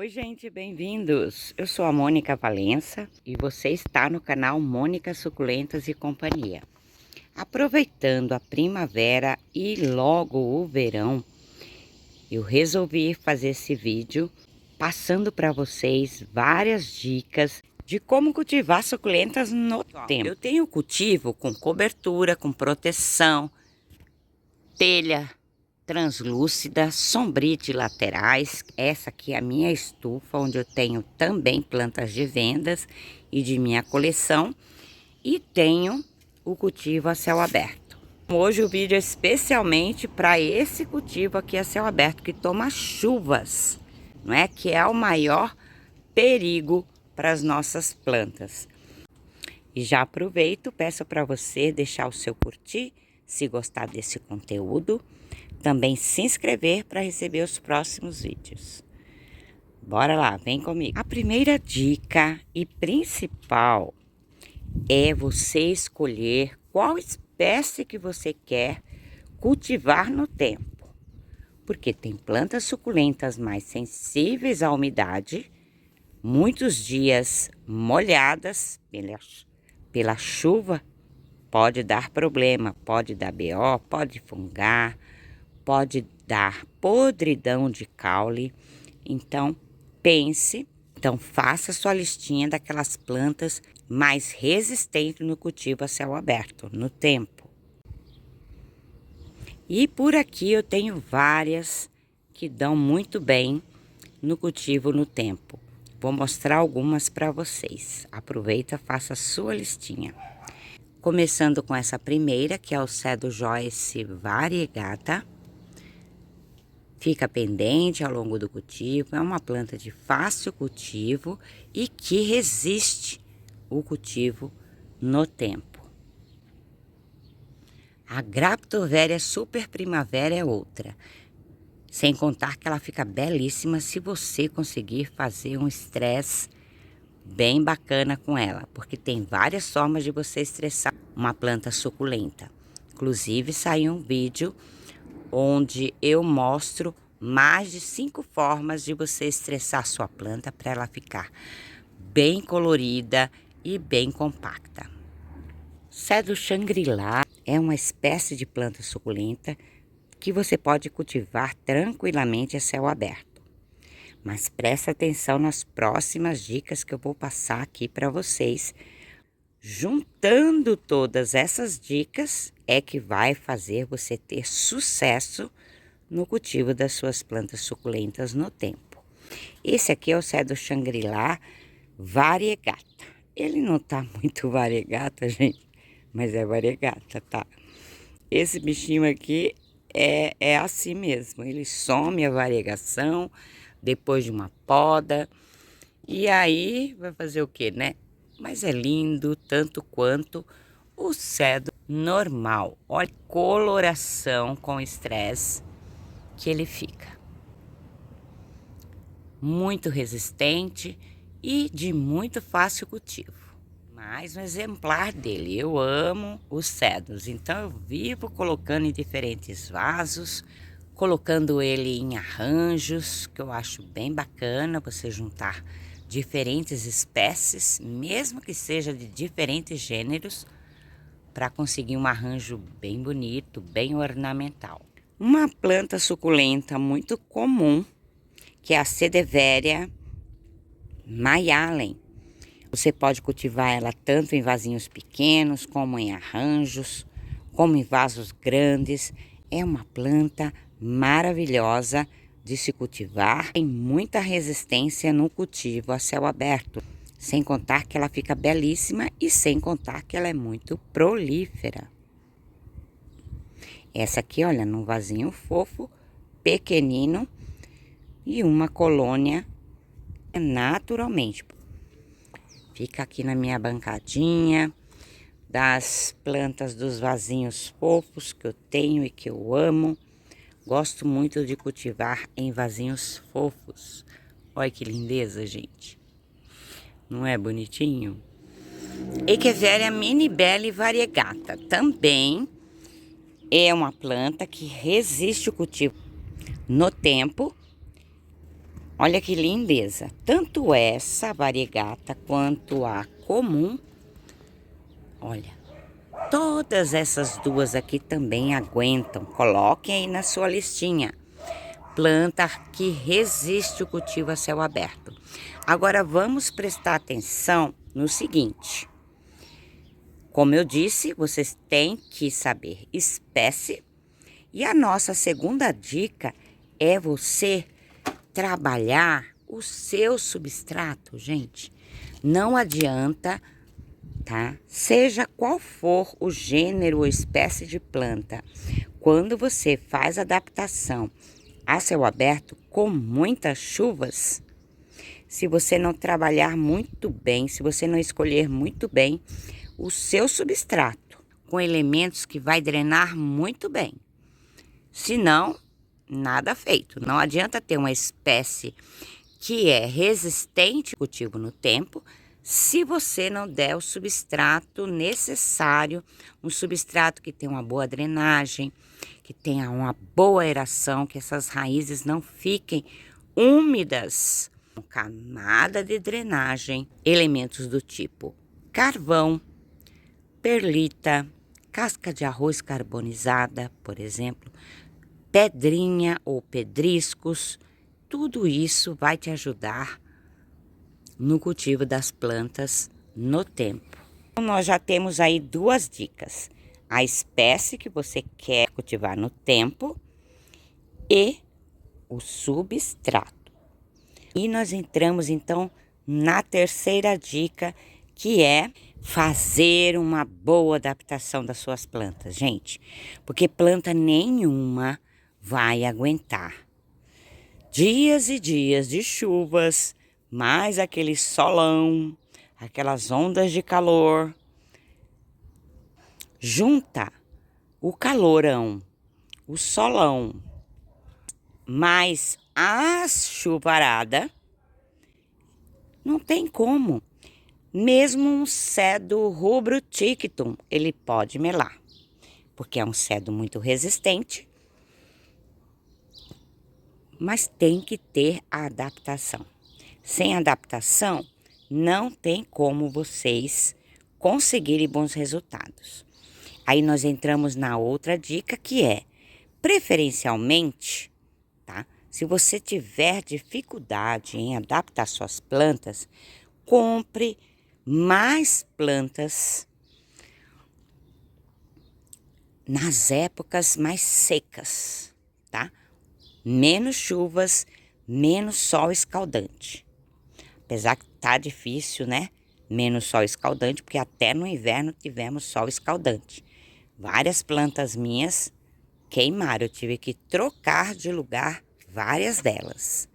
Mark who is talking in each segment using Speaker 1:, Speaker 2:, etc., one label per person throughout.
Speaker 1: Oi, gente, bem-vindos! Eu sou a Mônica Valença e você está no canal Mônica Suculentas e Companhia. Aproveitando a primavera e logo o verão, eu resolvi fazer esse vídeo passando para vocês várias dicas de como cultivar suculentas no tempo. Eu tenho cultivo com cobertura, com proteção, telha translúcida, sombrite laterais. Essa aqui é a minha estufa, onde eu tenho também plantas de vendas e de minha coleção. E tenho o cultivo a céu aberto. Hoje o vídeo é especialmente para esse cultivo aqui a céu aberto, que toma chuvas, não é? Que é o maior perigo para as nossas plantas. E já aproveito, peço para você deixar o seu curtir, se gostar desse conteúdo. Também se inscrever para receber os próximos vídeos. Bora lá, vem comigo. A primeira dica e principal é você escolher qual espécie que você quer cultivar no tempo. Porque tem plantas suculentas mais sensíveis à umidade, muitos dias molhadas pela chuva, pode dar problema, pode dar BO, pode fungar, pode dar podridão de caule. Então pense, faça sua listinha daquelas plantas mais resistentes no cultivo a céu aberto, no tempo. E por aqui eu tenho várias que dão muito bem no cultivo no tempo. Vou mostrar algumas para vocês. Aproveita, faça a sua listinha. Começando com essa primeira, que é o Cedo Joyce variegata. Fica pendente ao longo do cultivo, é uma planta de fácil cultivo e que resiste o cultivo no tempo. A Graptoveria Super Primavera é outra, sem contar que ela fica belíssima se você conseguir fazer um estresse bem bacana com ela, porque tem várias formas de você estressar uma planta suculenta. Inclusive saiu um vídeo onde eu mostro mais de 5 formas de você estressar sua planta para ela ficar bem colorida e bem compacta. Cedro Shangri-La é uma espécie de planta suculenta que você pode cultivar tranquilamente a céu aberto. Mas presta atenção nas próximas dicas que eu vou passar aqui para vocês. Juntando todas essas dicas é que vai fazer você ter sucesso no cultivo das suas plantas suculentas no tempo. Esse aqui é o Cedro Shangri-La variegata. Ele não tá muito variegata, gente, mas é variegata, tá? Esse bichinho aqui é assim mesmo. Ele some a variegação depois de uma poda. E aí vai fazer o quê, né? Mas é lindo tanto quanto o cedro normal. Olha a coloração com estresse que ele fica. Muito resistente e de muito fácil cultivo. Mais um exemplar dele. Eu amo os cedros, então eu vivo colocando em diferentes vasos, colocando ele em arranjos, que eu acho bem bacana você juntar diferentes espécies, mesmo que seja de diferentes gêneros, para conseguir um arranjo bem bonito, bem ornamental. Uma planta suculenta muito comum, que é a Cedeveria Mayalen. Você pode cultivar ela tanto em vasinhos pequenos, como em arranjos, como em vasos grandes. É uma planta maravilhosa de se cultivar, tem muita resistência no cultivo a céu aberto, sem contar que ela fica belíssima e sem contar que ela é muito prolífera. Essa aqui, olha, num vasinho fofo, pequenino e uma colônia naturalmente. Fica aqui na minha bancadinha das plantas dos vasinhos fofos que eu tenho e que eu amo. Gosto muito de cultivar em vasinhos fofos. Olha que lindeza, gente. Não é bonitinho? Echeveria minibelle variegata. Também é uma planta que resiste o cultivo no tempo. Olha que lindeza. Tanto essa variegata quanto a comum. Olha, todas essas duas aqui também aguentam. Coloquem aí na sua listinha. Planta que resiste o cultivo a céu aberto. Agora vamos prestar atenção no seguinte. Como eu disse, vocês têm que saber espécie. E a nossa segunda dica é você trabalhar o seu substrato, gente. Não adianta, tá? Seja qual for o gênero ou espécie de planta, quando você faz adaptação a céu aberto com muitas chuvas, se você não trabalhar muito bem, se você não escolher muito bem o seu substrato com elementos que vai drenar muito bem, senão nada feito. Não adianta ter uma espécie que é resistente ao cultivo no tempo, se você não der o substrato necessário, um substrato que tenha uma boa drenagem, que tenha uma boa aeração, que essas raízes não fiquem úmidas. Camada de drenagem, elementos do tipo carvão, perlita, casca de arroz carbonizada, por exemplo, pedrinha ou pedriscos, tudo isso vai te ajudar no cultivo das plantas no tempo. Então, nós já temos aí duas dicas: a espécie que você quer cultivar no tempo e o substrato. E nós entramos então na terceira dica, que é fazer uma boa adaptação das suas plantas, gente, porque planta nenhuma vai aguentar dias e dias de chuvas, mais aquele solão, aquelas ondas de calor. Junta o calorão, o solão, mais a chuvarada, não tem como. Mesmo um cedo rubro tictum, ele pode melar, porque é um cedo muito resistente, mas tem que ter a adaptação. Sem adaptação, não tem como vocês conseguirem bons resultados. Aí nós entramos na outra dica, que é, preferencialmente, tá? Se você tiver dificuldade em adaptar suas plantas, compre mais plantas nas épocas mais secas, tá? Menos chuvas, menos sol escaldante. Apesar que tá difícil, né? Menos sol escaldante, porque até no inverno tivemos sol escaldante. Várias plantas minhas queimaram, eu tive que trocar de lugar várias delas.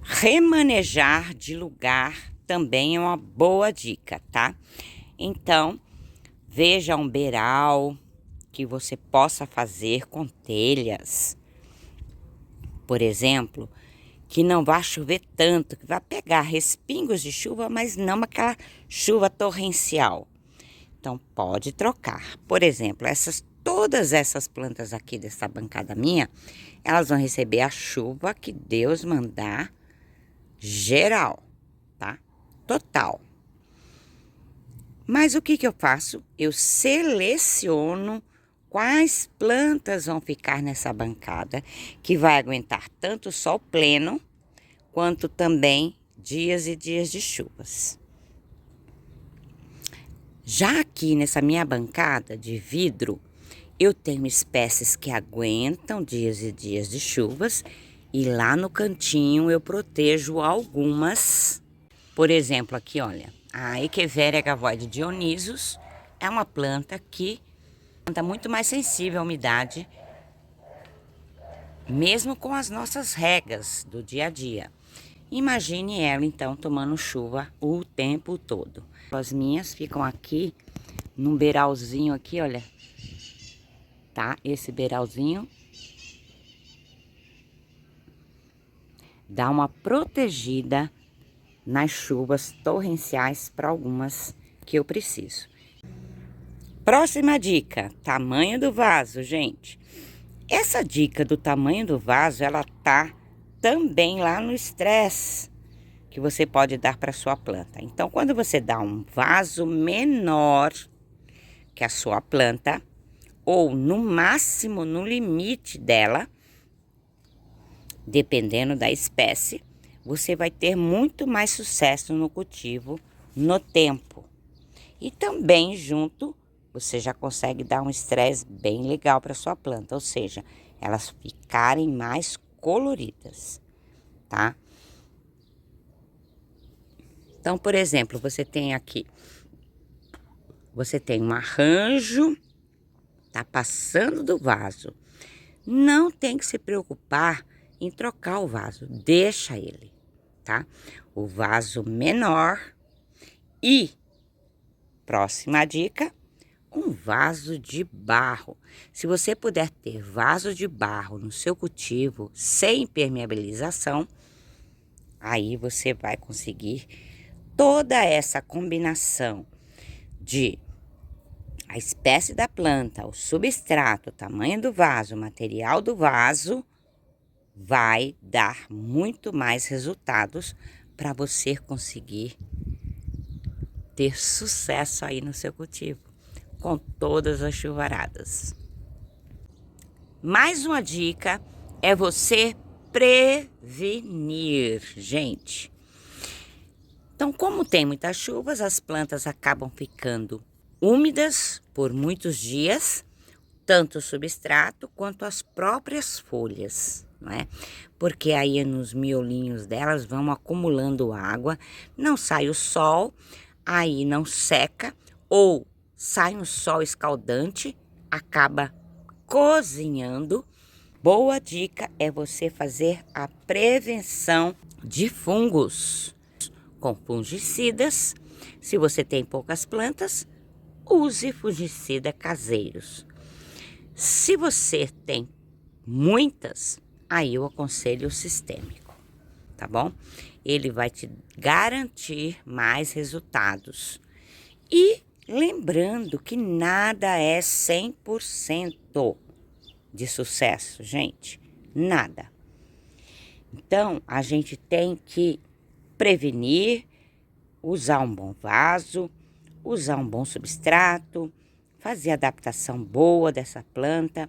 Speaker 1: Remanejar de lugar também é uma boa dica, tá? Então, veja um beiral que você possa fazer com telhas, por exemplo, que não vai chover tanto, que vai pegar respingos de chuva, mas não aquela chuva torrencial. Então, pode trocar. Por exemplo, todas essas plantas aqui dessa bancada minha, elas vão receber a chuva que Deus mandar, geral, tá? Total. Mas o que eu faço? Eu seleciono quais plantas vão ficar nessa bancada, que vai aguentar tanto o sol pleno, quanto também dias e dias de chuvas. Já aqui nessa minha bancada de vidro, eu tenho espécies que aguentam dias e dias de chuvas, e lá no cantinho eu protejo algumas. Por exemplo, aqui olha, a Echeveria gavoide Dionysius é uma planta que está muito mais sensível à umidade, mesmo com as nossas regas do dia a dia. Imagine ela então tomando chuva o tempo todo. As minhas ficam aqui num beiralzinho aqui, olha. Tá? Esse beiralzinho dá uma protegida nas chuvas torrenciais para algumas que eu preciso. Próxima dica, tamanho do vaso, gente. Essa dica do tamanho do vaso, ela tá também lá no estresse que você pode dar para sua planta. Então, quando você dá um vaso menor que a sua planta, ou no máximo no limite dela, dependendo da espécie, você vai ter muito mais sucesso no cultivo no tempo. E também junto, você já consegue dar um estresse bem legal para sua planta, ou seja, elas ficarem mais coloridas, tá? Então, por exemplo, você tem aqui, você tem um arranjo, tá passando do vaso. Não tem que se preocupar em trocar o vaso, deixa ele, tá? O vaso menor e, próxima dica, um vaso de barro. Se você puder ter vaso de barro no seu cultivo sem impermeabilização, aí você vai conseguir toda essa combinação de a espécie da planta, o substrato, o tamanho do vaso, o material do vaso, vai dar muito mais resultados para você conseguir ter sucesso aí no seu cultivo, com todas as chuvaradas. Mais uma dica é você prevenir, gente. Então, como tem muitas chuvas, as plantas acabam ficando úmidas por muitos dias, tanto o substrato quanto as próprias folhas, não é? Porque aí nos miolinhos delas vão acumulando água, não sai o sol, aí não seca, ou sai um sol escaldante, acaba cozinhando. Boa dica é você fazer a prevenção de fungos com fungicidas. Se você tem poucas plantas, use fungicida caseiros. Se você tem muitas, aí eu aconselho o sistêmico, tá bom? Ele vai te garantir mais resultados. E lembrando que nada é 100% de sucesso, gente, nada. Então, a gente tem que prevenir, usar um bom vaso, usar um bom substrato, fazer adaptação boa dessa planta,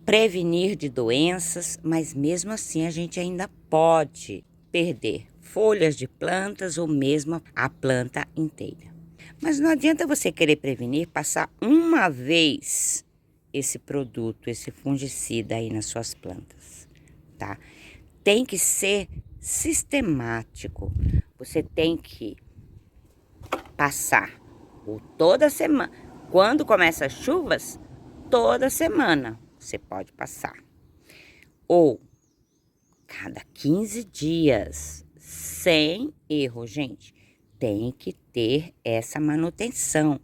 Speaker 1: prevenir de doenças, mas mesmo assim a gente ainda pode perder folhas de plantas ou mesmo a planta inteira. Mas não adianta você querer prevenir, passar uma vez esse produto, esse fungicida aí nas suas plantas, tá? Tem que ser sistemático. Você tem que passar toda semana. Quando começa as chuvas, toda semana você pode passar. Ou cada 15 dias, sem erro, gente. Tem que ter essa manutenção.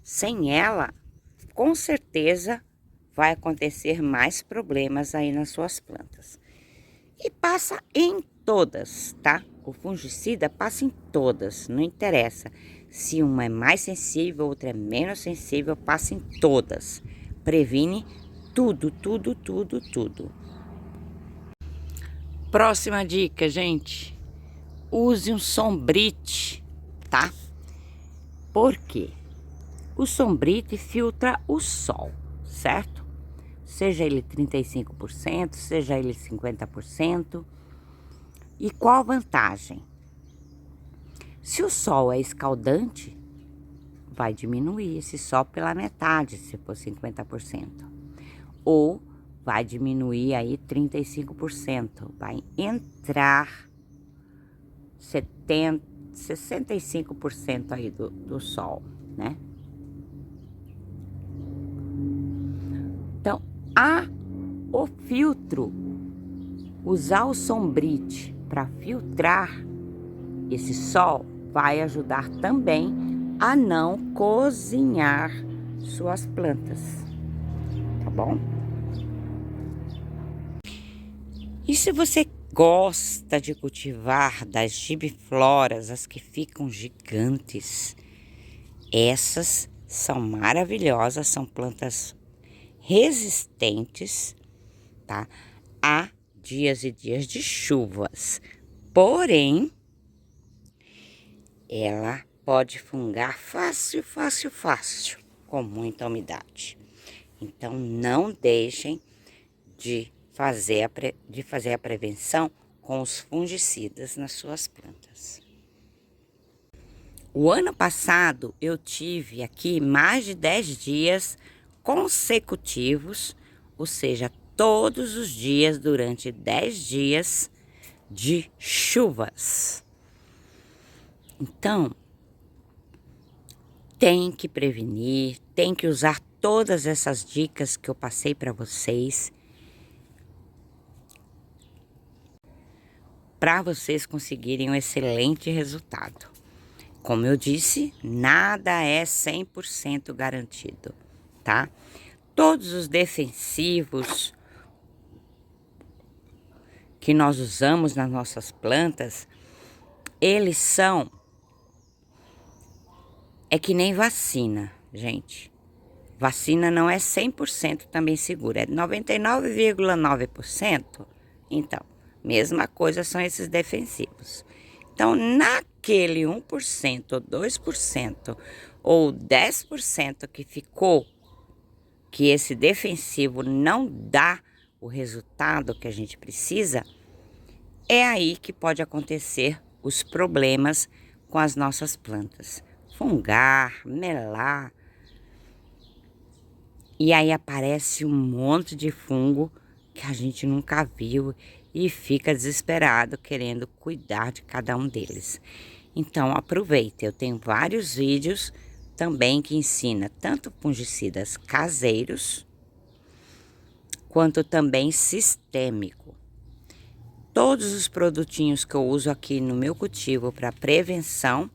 Speaker 1: Sem ela, com certeza vai acontecer mais problemas aí nas suas plantas. E passa em todas, tá? O fungicida passa em todas, não interessa. Se uma é mais sensível, outra é menos sensível, passa em todas. Previne tudo, tudo, tudo, tudo. Próxima dica, gente. Use um sombrite, tá? Por quê? O sombrite filtra o sol, certo? Seja ele 35%, seja ele 50%. E qual a vantagem? Se o sol é escaldante, vai diminuir esse sol pela metade, se for 50%. Ou vai diminuir aí 35%. Vai entrar 65% aí do sol, né? Então, o filtro, usar o sombrite para filtrar esse sol, vai ajudar também a não cozinhar suas plantas, tá bom? E se você gosta de cultivar das gibifloras, as que ficam gigantes, essas são maravilhosas, são plantas resistentes, tá? A dias e dias de chuvas. Porém, ela pode fungar fácil, fácil, fácil, com muita umidade. Então, não deixem de fazer a prevenção com os fungicidas nas suas plantas. O ano passado eu tive aqui mais de 10 dias consecutivos, ou seja, todos os dias durante 10 dias de chuvas. Então, tem que prevenir, tem que usar todas essas dicas que eu passei para vocês, para vocês conseguirem um excelente resultado. Como eu disse, nada é 100% garantido, tá? Todos os defensivos que nós usamos nas nossas plantas, eles são... É que nem vacina, gente. Vacina não é 100% também segura, é 99,9%. Então, mesma coisa são esses defensivos. Então, naquele 1%, ou 2%, ou 10% que ficou, que esse defensivo não dá o resultado que a gente precisa, é aí que pode acontecer os problemas com as nossas plantas. Fungar, melar. E aí aparece um monte de fungo que a gente nunca viu e fica desesperado querendo cuidar de cada um deles. Então aproveita, eu tenho vários vídeos também que ensina tanto fungicidas caseiros quanto também sistêmico. Todos os produtinhos que eu uso aqui no meu cultivo para prevenção,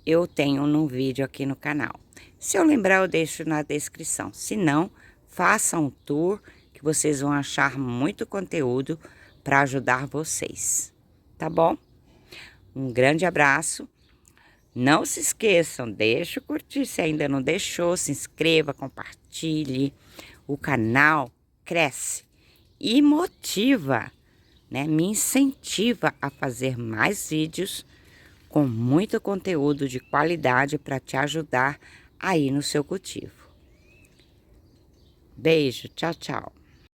Speaker 1: eu tenho num vídeo aqui no canal. Se eu lembrar, eu deixo na descrição. Se não, faça um tour que vocês vão achar muito conteúdo para ajudar vocês. Tá bom? Um grande abraço. Não se esqueçam, deixa o curtir se ainda não deixou, se inscreva, compartilhe. O canal cresce e motiva, né? Me incentiva a fazer mais vídeos com muito conteúdo de qualidade para te ajudar aí no seu cultivo. Beijo, tchau, tchau.